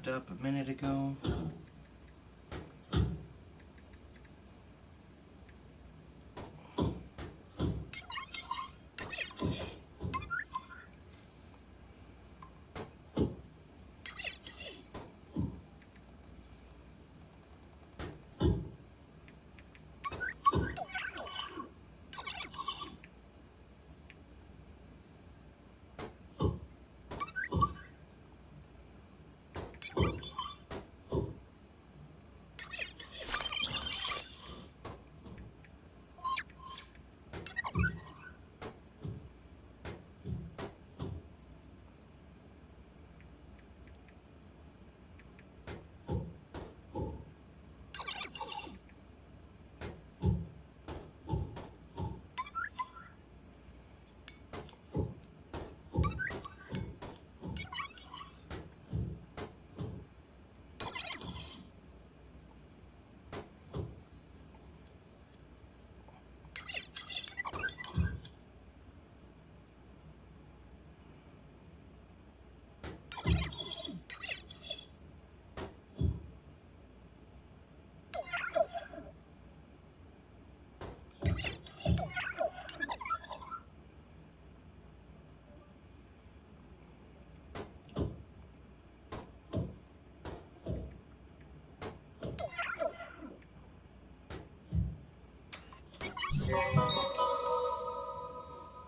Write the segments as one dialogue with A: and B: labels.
A: wrapped up a minute ago.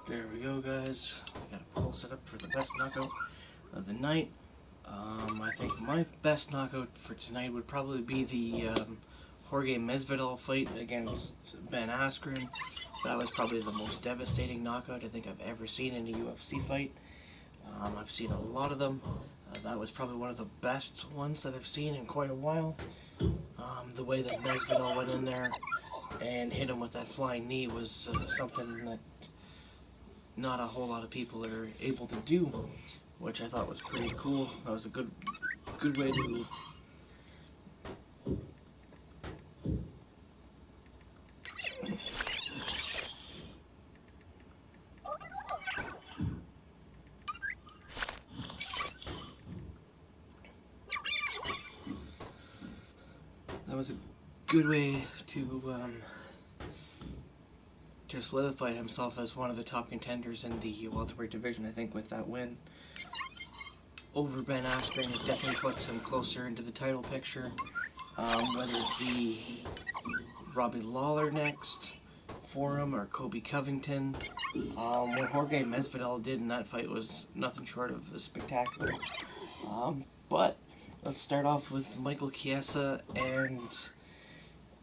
A: There we go, guys. I got a poll set up for the best knockout of the night. I think my best knockout for tonight would probably be the Jorge Masvidal fight against Ben Askren. That was probably the most devastating knockout I think I've ever seen in a UFC fight. I've seen a lot of them. That was probably one of the best ones that I've seen in quite a while. The way that Masvidal went in there and hit him with that flying knee was something that not a whole lot of people are able to do, which I thought was pretty cool. That was a good way to to solidify himself as one of the top contenders in the welterweight division. I think with that win over Ben Askren, it definitely puts him closer into the title picture. Whether it be Robbie Lawler next for him or Kobe Covington. What Jorge Masvidal did in that fight was nothing short of spectacular. But let's start off with Michael Chiesa and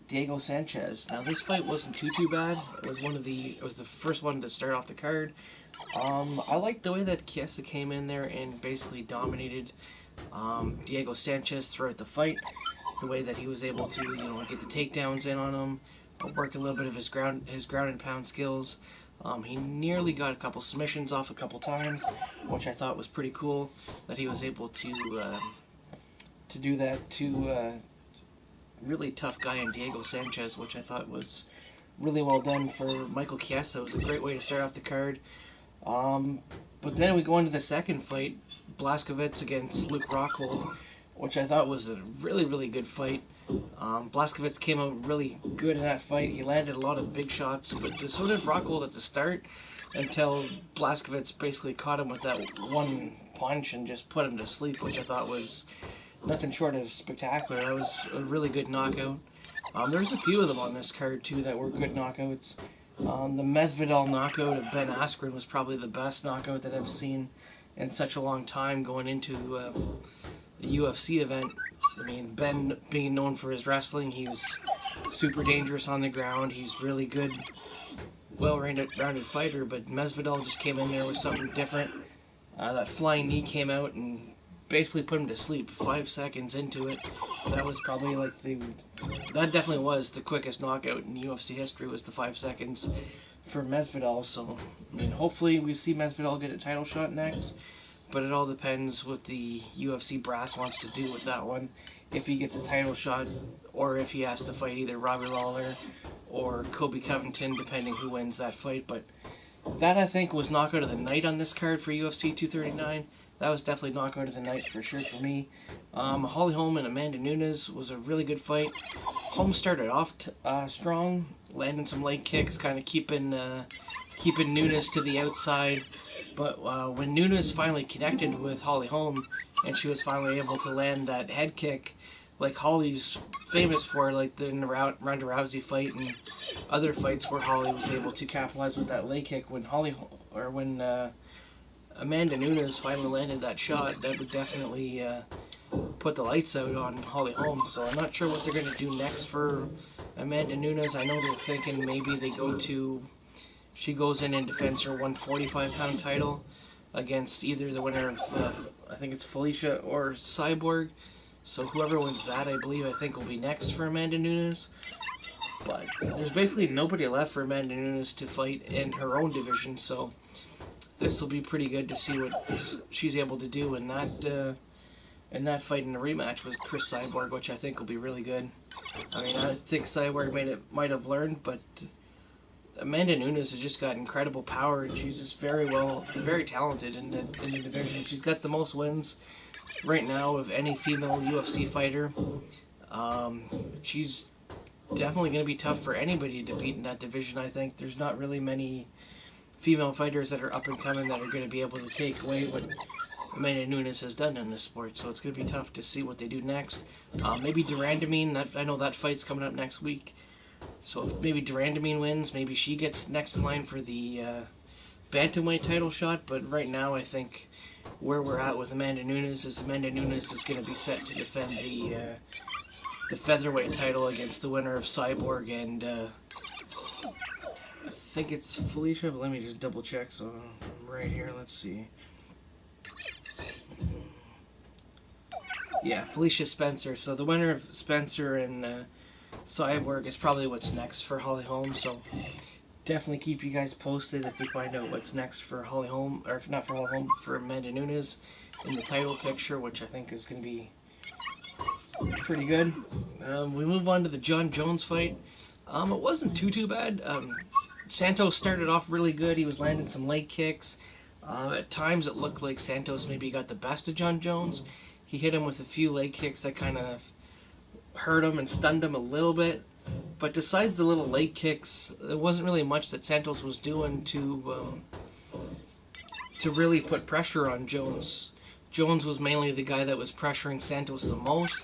A: Diego Sanchez. Now this fight wasn't too bad. It was the first one to start off the card. I liked the way that Chiesa came in there and basically dominated Diego Sanchez throughout the fight. The way that he was able to, get the takedowns in on him, work a little bit of his ground and pound skills. He nearly got a couple submissions off a couple times, which I thought was pretty cool. That he was able to do that to really tough guy in Diego Sanchez, which I thought was really well done for Michael Chiesa. It was a great way to start off the card. But then we go into the second fight, Blachowicz against Luke Rockhold, which I thought was a really good fight. Blachowicz came out really good in that fight. He landed a lot of big shots, but so did Rockhold at the start, until Blachowicz basically caught him with that one punch and just put him to sleep, which I thought was nothing short of spectacular. That was a really good knockout. There's a few of them on this card too that were good knockouts. The Masvidal knockout of Ben Askren was probably the best knockout that I've seen in such a long time going into a UFC event. I mean, Ben being known for his wrestling, he's super dangerous on the ground. He's really good, well-rounded fighter, but Masvidal just came in there with something different. That flying knee came out and basically put him to sleep 5 seconds into it. That was probably that definitely was the quickest knockout in UFC history, was the 5 seconds for Masvidal. So, I mean, hopefully we see Masvidal get a title shot next, but it all depends what the UFC brass wants to do with that one. If he gets a title shot, or if he has to fight either Robbie Lawler or Kobe Covington, depending who wins that fight. But that, I think, was knockout of the night on this card for UFC 239. that was definitely knockout of the night for sure for me. Holly Holm and Amanda Nunes was a really good fight. Holm started off strong, landing some leg kicks, kind of keeping Nunes to the outside. But when Nunes finally connected with Holly Holm, and she was finally able to land that head kick, like Holly's famous for, like in the Ronda Rousey fight and other fights where Holly was able to capitalize with that leg kick. When Amanda Nunes finally landed that shot, that would definitely put the lights out on Holly Holm. So I'm not sure what they're going to do next for Amanda Nunes. I know they're thinking maybe she goes in and defends her 145-pound title against either the winner of, I think it's Felicia or Cyborg. So whoever wins that, I think will be next for Amanda Nunes. But there's basically nobody left for Amanda Nunes to fight in her own division, so this will be pretty good to see what she's able to do in that fight in the rematch with Chris Cyborg, which I think will be really good. I mean, I think Cyborg might have learned, but Amanda Nunes has just got incredible power, and she's just very talented in the division. She's got the most wins right now of any female UFC fighter. She's definitely going to be tough for anybody to beat in that division. I think there's not really many female fighters that are up and coming that are going to be able to take away what Amanda Nunes has done in this sport. So it's going to be tough to see what they do next. Maybe Durandamine. I know that fight's coming up next week. So if maybe Durandamine wins, maybe she gets next in line for the bantamweight title shot. But right now, I think where we're at with Amanda Nunes is going to be set to defend the featherweight title against the winner of Cyborg and I think it's Felicia, but let me just double check. So I'm right here. Let's see. Yeah, Felicia Spencer. So the winner of Spencer and Cyborg is probably what's next for Holly Holm. So definitely keep you guys posted if we find out what's next for Holly Holm, or if not for Holly Holm, for Amanda Nunes in the title picture, which I think is going to be pretty good. We move on to the John Jones fight. It wasn't too bad. Santos started off really good. He was landing some leg kicks. At times it looked like Santos maybe got the best of John Jones. He hit him with a few leg kicks that kind of hurt him and stunned him a little bit. But besides the little leg kicks, there wasn't really much that Santos was doing to really put pressure on Jones. Jones was mainly the guy that was pressuring Santos the most.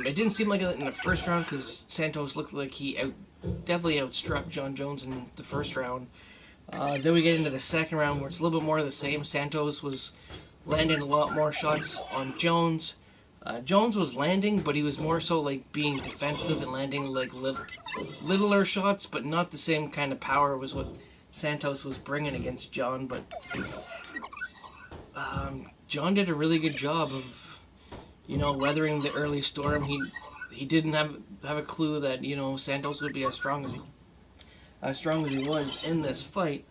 A: It didn't seem like it in the first round because Santos looked like he definitely outstruck John Jones in the first round. Then we get into the second round where it's a little bit more of the same. Santos was landing a lot more shots on Jones. Jones was landing, but he was more so like being defensive and landing like littler shots, but not the same kind of power was what Santos was bringing against John. But John did a really good job of, weathering the early storm. He didn't have a clue that Santos would be as strong as he was in this fight,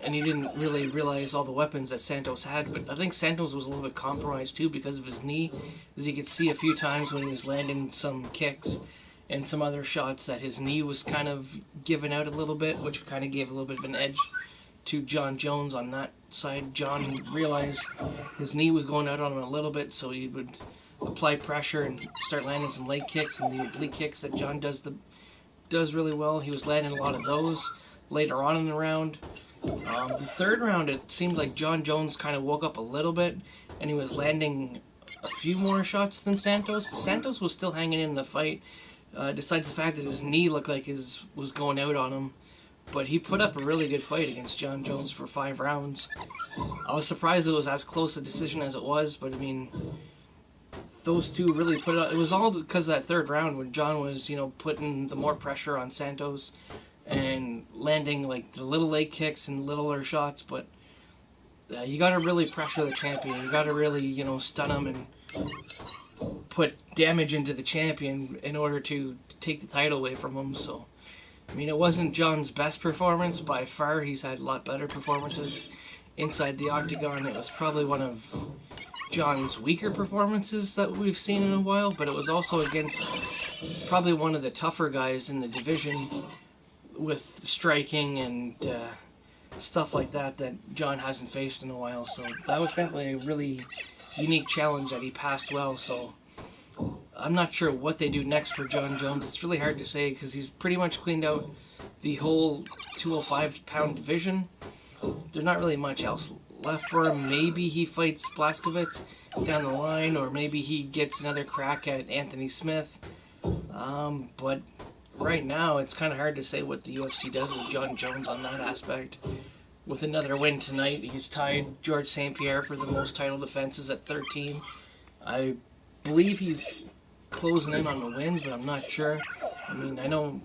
A: and he didn't really realize all the weapons that Santos had. But I think Santos was a little bit compromised too because of his knee, as you could see a few times when he was landing some kicks and some other shots that his knee was kind of giving out a little bit, which kind of gave a little bit of an edge to John Jones on that side. John realized his knee was going out on him a little bit, so he would apply pressure and start landing some leg kicks and the oblique kicks that John does really well. He was landing a lot of those later on in the round. The third round, it seemed like John Jones kind of woke up a little bit, and he was landing a few more shots than Santos, but Santos was still hanging in the fight, besides the fact that his knee looked like was going out on him. But he put up a really good fight against John Jones for 5 rounds. I was surprised it was as close a decision as it was, but I mean, those two really put it up. It was all because of that third round when John was, putting the more pressure on Santos and landing like the little leg kicks and littler shots. But you got to really pressure the champion. You got to really, stun him and put damage into the champion in order to take the title away from him. So, I mean, it wasn't John's best performance by far. He's had a lot better performances inside the octagon. It was probably one of John's weaker performances that we've seen in a while, but it was also against probably one of the tougher guys in the division with striking and stuff like that John hasn't faced in a while. So that was definitely a really unique challenge that he passed well. So I'm not sure what they do next for John Jones. It's really hard to say because he's pretty much cleaned out the whole 205-pound division. There's not really much else left for him. Maybe he fights Blachowicz down the line, or maybe he gets another crack at Anthony Smith. But right now, it's kind of hard to say what the UFC does with John Jones on that aspect. With another win tonight, he's tied George St. Pierre for the most title defenses at 13. I believe he's closing in on the wins, but I'm not sure. I mean, I know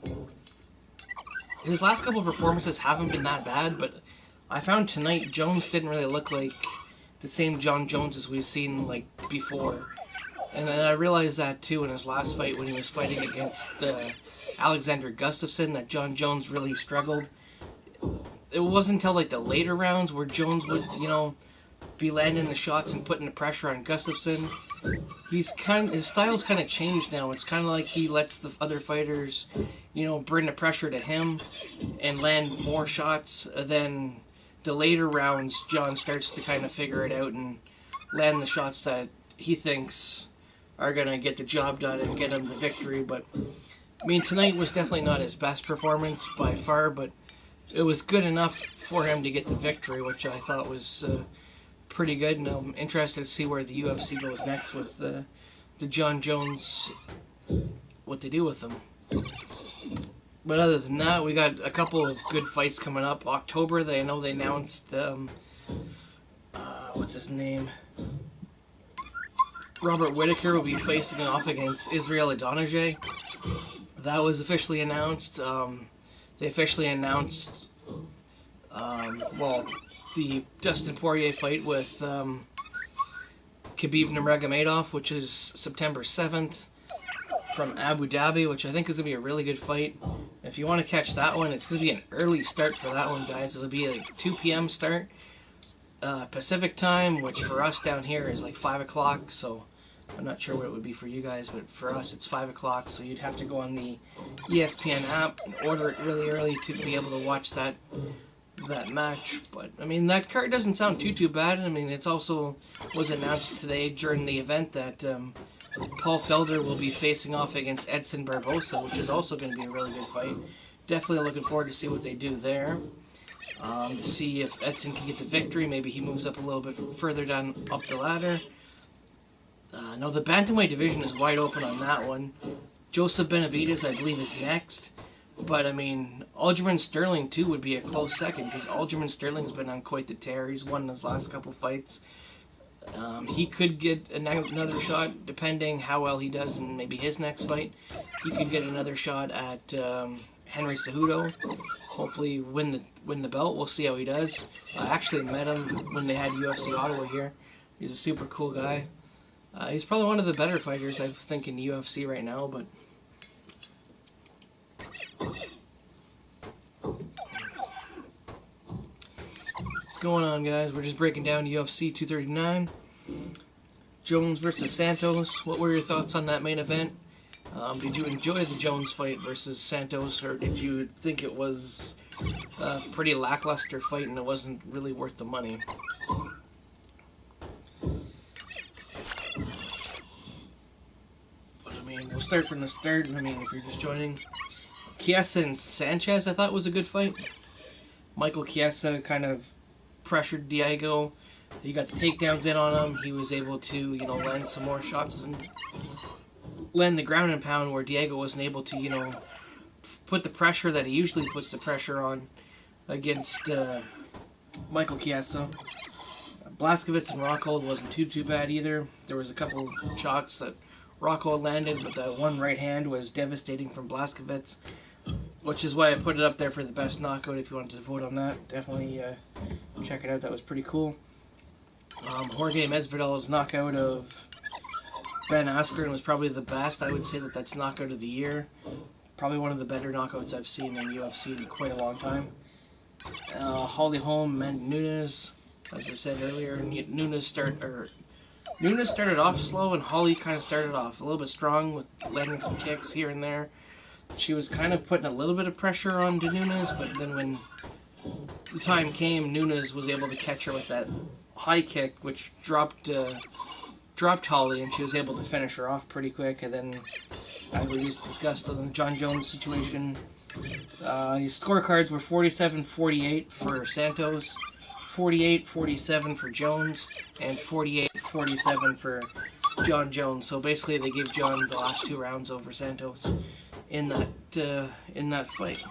A: his last couple of performances haven't been that bad, but I found tonight Jones didn't really look like the same John Jones as we've seen like before. And then I realized that too in his last fight when he was fighting against Alexander Gustafsson, that John Jones really struggled. It wasn't until like the later rounds where Jones would, be landing the shots and putting the pressure on Gustafsson. His style's kind of changed now. It's kind of like he lets the other fighters, bring the pressure to him and land more shots. Then the later rounds, John starts to kind of figure it out and land the shots that he thinks are going to get the job done and get him the victory. But, I mean, tonight was definitely not his best performance by far, but it was good enough for him to get the victory, which I thought was pretty good. And I'm interested to see where the UFC goes next with the John Jones, what they do with him. But other than that, we got a couple of good fights coming up. October, they announced, what's his name? Robert Whittaker will be facing off against Israel Adonijah. That was officially announced. They officially announced, the Dustin Poirier fight with Khabib Nurmagomedov, which is September 7th from Abu Dhabi, which I think is going to be a really good fight. If you want to catch that one, it's going to be an early start for that one, guys. It'll be a 2 p.m. start Pacific time, which for us down here is like 5 o'clock, so I'm not sure what it would be for you guys, but for us it's 5 o'clock, so you'd have to go on the ESPN app and order it really early to be able to watch that match. But I mean, that card doesn't sound too bad. I mean, it's also was announced today during the event that Paul Felder will be facing off against Edson Barbosa, which is also going to be a really good fight. Definitely looking forward to see what they do there. To see if Edson can get the victory. Maybe he moves up a little bit further down up the ladder. No, the bantamweight division is wide open on that one. Joseph Benavidez, I believe, is next. But, I mean, Aljamain Sterling, too, would be a close second, because Aljamain Sterling's been on quite the tear. He's won his last couple fights. He could get another shot, depending how well he does in maybe his next fight. He could get another shot at Henry Cejudo. Hopefully win the belt. We'll see how he does. I actually met him when they had UFC Ottawa here. He's a super cool guy. He's probably one of the better fighters, I think, in the UFC right now, but what's going on, guys? We're just breaking down UFC 239. Jones versus Santos. What were your thoughts on that main event? Did you enjoy the Jones fight versus Santos, or did you think it was a pretty lackluster fight and it wasn't really worth the money? We'll start from the start. I mean, if you're just joining, Chiesa and Sanchez, I thought was a good fight. Michael Chiesa kind of pressured Diego. He got the takedowns in on him. He was able to, land some more shots and land the ground and pound where Diego wasn't able to, put the pressure that he usually puts the pressure on against Michael Chiesa. Blachowicz and Rockhold wasn't too bad either. There was a couple shots that Rockhold landed, but that one right hand was devastating from Blachowicz, which is why I put it up there for the best knockout. If you wanted to vote on that, definitely check it out. That was pretty cool. Jorge Masvidal's knockout of Ben Askren was probably the best. I would say that's knockout of the year. Probably one of the better knockouts I've seen in UFC in quite a long time. Holly Holm and Nunes, as I said earlier, Nunes started off slow, and Holly kind of started off a little bit strong with landing some kicks here and there. She was kind of putting a little bit of pressure on Nunes, but then when the time came, Nunes was able to catch her with that high kick, which dropped Holly, and she was able to finish her off pretty quick. And then, as we just discussed on the John Jones situation, his scorecards were 47-48 for Santos, 48-47 for Jones, and 48-47 for John Jones. So basically, they gave John the last 2 rounds over Santos in that fight.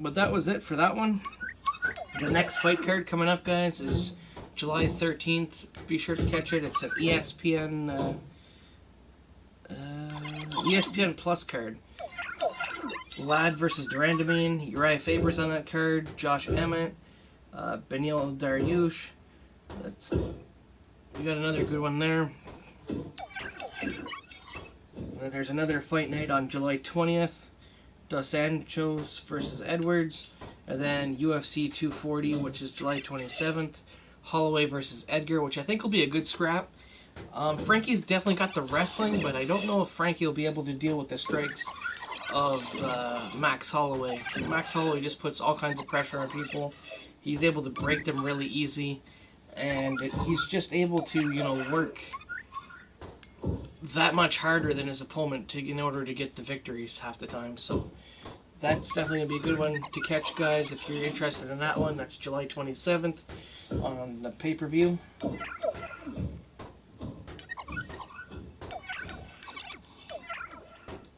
A: But that was it for that one. The next fight card coming up, guys, is July 13th. Be sure to catch it. It's an ESPN Plus card. Ladd versus Durandamine. Uriah Faber's on that card. Josh Emmett. Beneil Dariush. We got another good one there. And then there's another fight night on July 20th. Dos Anjos versus Edwards. And then UFC 240, which is July 27th. Holloway versus Edgar, which I think will be a good scrap. Frankie's definitely got the wrestling, but I don't know if Frankie will be able to deal with the strikes of Max Holloway. Max Holloway just puts all kinds of pressure on people. He's able to break them really easy, and he's just able to, work that much harder than his opponent in order to get the victories half the time. So that's definitely going to be a good one to catch, guys. If you're interested in that one, that's July 27th on the pay-per-view.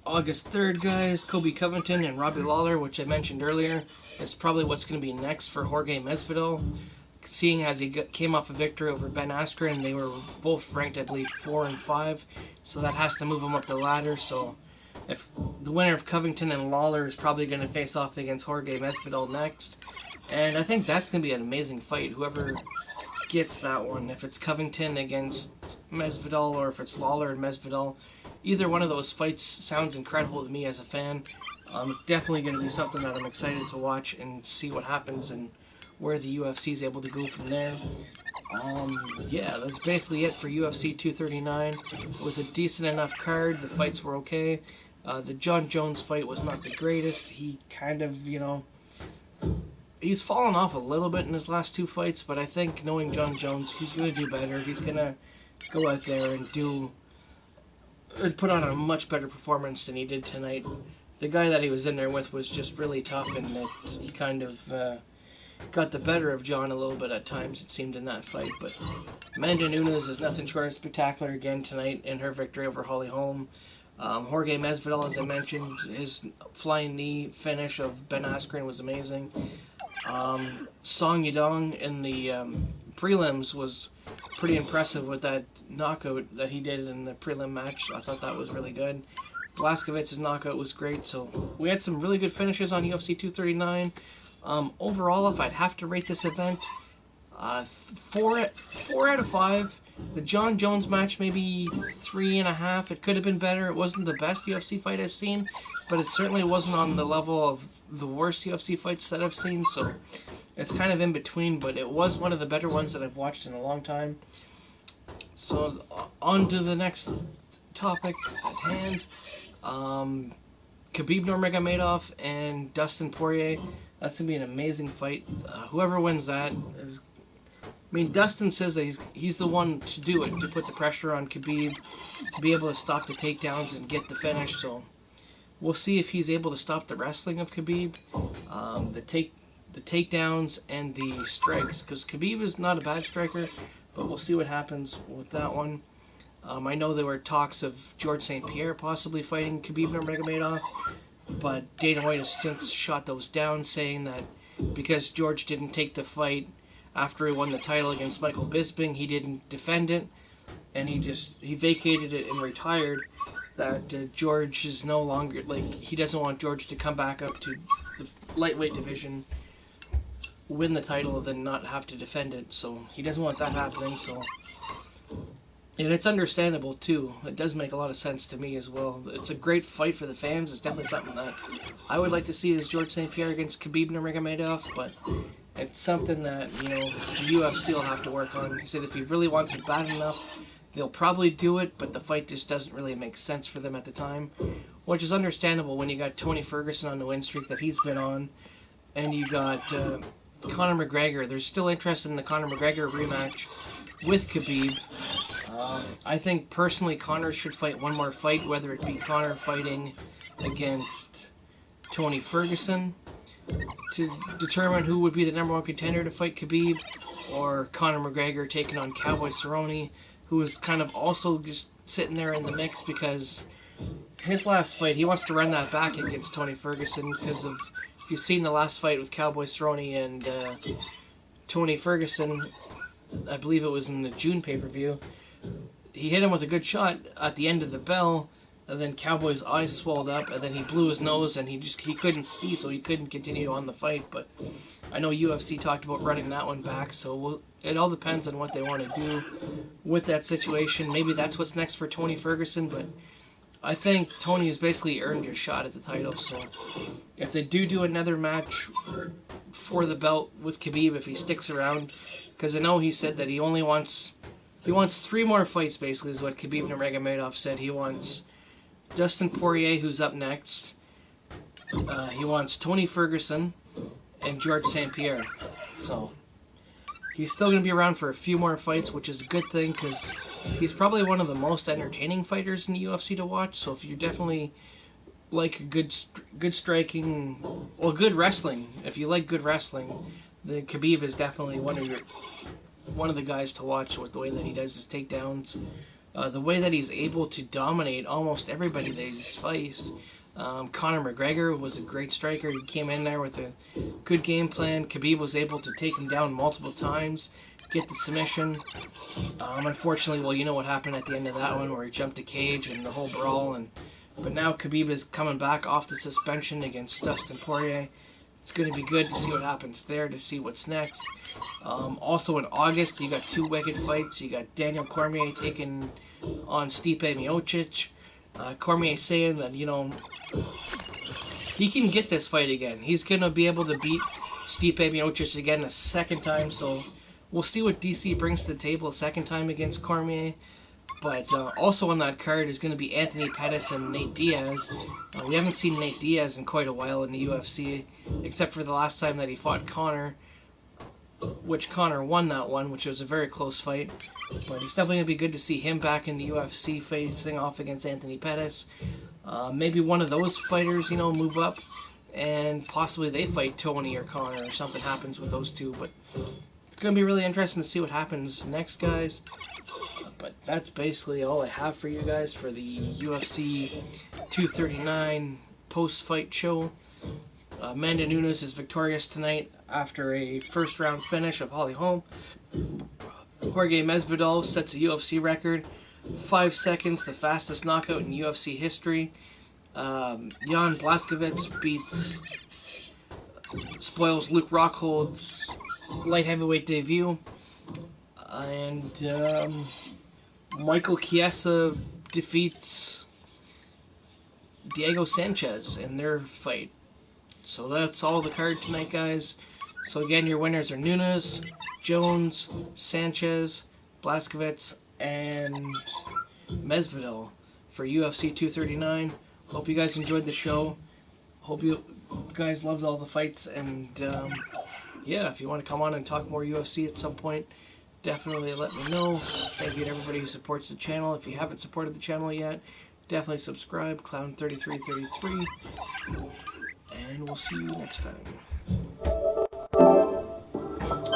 A: August 3rd, guys, Colby Covington and Robbie Lawler, which I mentioned earlier, is probably what's going to be next for Jorge Masvidal. Seeing as he came off a victory over Ben Askren, they were both ranked, I believe, 4 and 5, so that has to move him up the ladder. So if the winner of Covington and Lawler is probably going to face off against Jorge Masvidal next, and I think that's going to be an amazing fight. Whoever gets that one, if it's Covington against Masvidal or if it's Lawler and Masvidal, either one of those fights sounds incredible to me as a fan. Definitely going to be something that I'm excited to watch and see what happens and where the UFC is able to go from there. Yeah, that's basically it for UFC 239. It was a decent enough card. The fights were okay. The John Jones fight was not the greatest. He kind of, he's fallen off a little bit in his last 2 fights, but I think knowing John Jones, he's going to do better. He's going to go out there and put on a much better performance than he did tonight. The guy that he was in there with was just really tough, and he kind of got the better of John a little bit at times, it seemed, in that fight. But Amanda Nunes is nothing short of spectacular again tonight in her victory over Holly Holm. Jorge Masvidal, as I mentioned, his flying knee finish of Ben Askren was amazing. Song Yadong in the prelims was pretty impressive with that knockout that he did in the prelim match. I thought that was really good. Blaskowicz's knockout was great. So we had some really good finishes on UFC 239. Overall, if I'd have to rate this event, 4 out of 5. The John Jones match, maybe 3.5. It could have been better. It wasn't the best UFC fight I've seen, but it certainly wasn't on the level of the worst UFC fights that I've seen, so it's kind of in between, but it was one of the better ones that I've watched in a long time. So, on to the next topic at hand. Khabib Nurmagomedov and Dustin Poirier. That's going to be an amazing fight. Whoever wins that is... Dustin says that he's the one to do it, to put the pressure on Khabib, to be able to stop the takedowns and get the finish, so we'll see if he's able to stop the wrestling of Khabib, the takedowns, and the strikes, because Khabib is not a bad striker, but we'll see what happens with that one. I know there were talks of George St. Pierre possibly fighting Khabib Nurmagomedov, but Dana White has since shot those down, saying that because George didn't take the fight after he won the title against Michael Bisping, he didn't defend it, and he vacated it and retired, that George is no longer, he doesn't want George to come back up to the lightweight division, win the title, and then not have to defend it, so he doesn't want that happening, so... And it's understandable, too. It does make a lot of sense to me as well. It's a great fight for the fans. It's definitely something that I would like to see as George St. Pierre against Khabib Nurmagomedov, but it's something that, the UFC will have to work on. He said if he really wants it bad enough, they'll probably do it, but the fight just doesn't really make sense for them at the time, which is understandable when you got Tony Ferguson on the win streak that he's been on, and you got Conor McGregor. There's still interest in the Conor McGregor rematch with Khabib. I think personally Conor should fight one more fight, whether it be Conor fighting against Tony Ferguson to determine who would be the number one contender to fight Khabib, or Conor McGregor taking on Cowboy Cerrone, who is kind of also just sitting there in the mix because his last fight, he wants to run that back against Tony Ferguson because of, if you've seen the last fight with Cowboy Cerrone and Tony Ferguson, I believe it was in the June pay-per-view, he hit him with a good shot at the end of the bell, and then Cowboy's eyes swelled up, and then he blew his nose, and he couldn't see, so he couldn't continue on the fight. But I know UFC talked about running that one back, so it all depends on what they want to do with that situation. Maybe that's what's next for Tony Ferguson, but I think Tony has basically earned his shot at the title. So if they do another match for the belt with Khabib, if he sticks around, because I know he said that he wants 3 more fights, basically, is what Khabib Nurmagomedov said. He wants Dustin Poirier, who's up next. He wants Tony Ferguson and George St. Pierre. So he's still going to be around for a few more fights, which is a good thing because he's probably one of the most entertaining fighters in the UFC to watch. So if you definitely like good striking, well, good wrestling, if you like good wrestling, then Khabib is definitely one of the guys to watch with the way that he does his takedowns. The way that he's able to dominate almost everybody that he's faced. Conor McGregor was a great striker. He came in there with a good game plan. Khabib was able to take him down multiple times, get the submission. Unfortunately, well, you know what happened at the end of that one where he jumped the cage and the whole brawl. But now Khabib is coming back off the suspension against Dustin Poirier. It's going to be good to see what happens there, to see what's next. Also in August, you got 2 wicked fights. You got Daniel Cormier taking on Stipe Miocic. Cormier saying that, he can get this fight again. He's going to be able to beat Stipe Miocic again a second time. So we'll see what DC brings to the table a second time against Cormier. But also on that card is going to be Anthony Pettis and Nate Diaz. We haven't seen Nate Diaz in quite a while in the UFC, except for the last time that he fought Conor, which Conor won that one, which was a very close fight. But it's definitely going to be good to see him back in the UFC facing off against Anthony Pettis. Maybe one of those fighters, move up, and possibly they fight Tony or Conor or something happens with those two. But it's going to be really interesting to see what happens next, guys. But that's basically all I have for you guys for the UFC 239 post-fight show. Amanda Nunes is victorious tonight after a first-round finish of Holly Holm. Jorge Masvidal sets a UFC record, 5 seconds, the fastest knockout in UFC history. Jan Blachowicz spoils Luke Rockhold's light heavyweight debut. And Michael Chiesa defeats Diego Sanchez in their fight. So that's all the card tonight, guys. So again, your winners are Nunes, Jones, Sanchez, Blachowicz, and Masvidal for UFC 239. Hope you guys enjoyed the show. Hope you guys loved all the fights. And yeah, if you want to come on and talk more UFC at some point, definitely let me know. Thank you to everybody who supports the channel. If you haven't supported the channel yet, definitely subscribe. Clown3333. And we'll see you next time.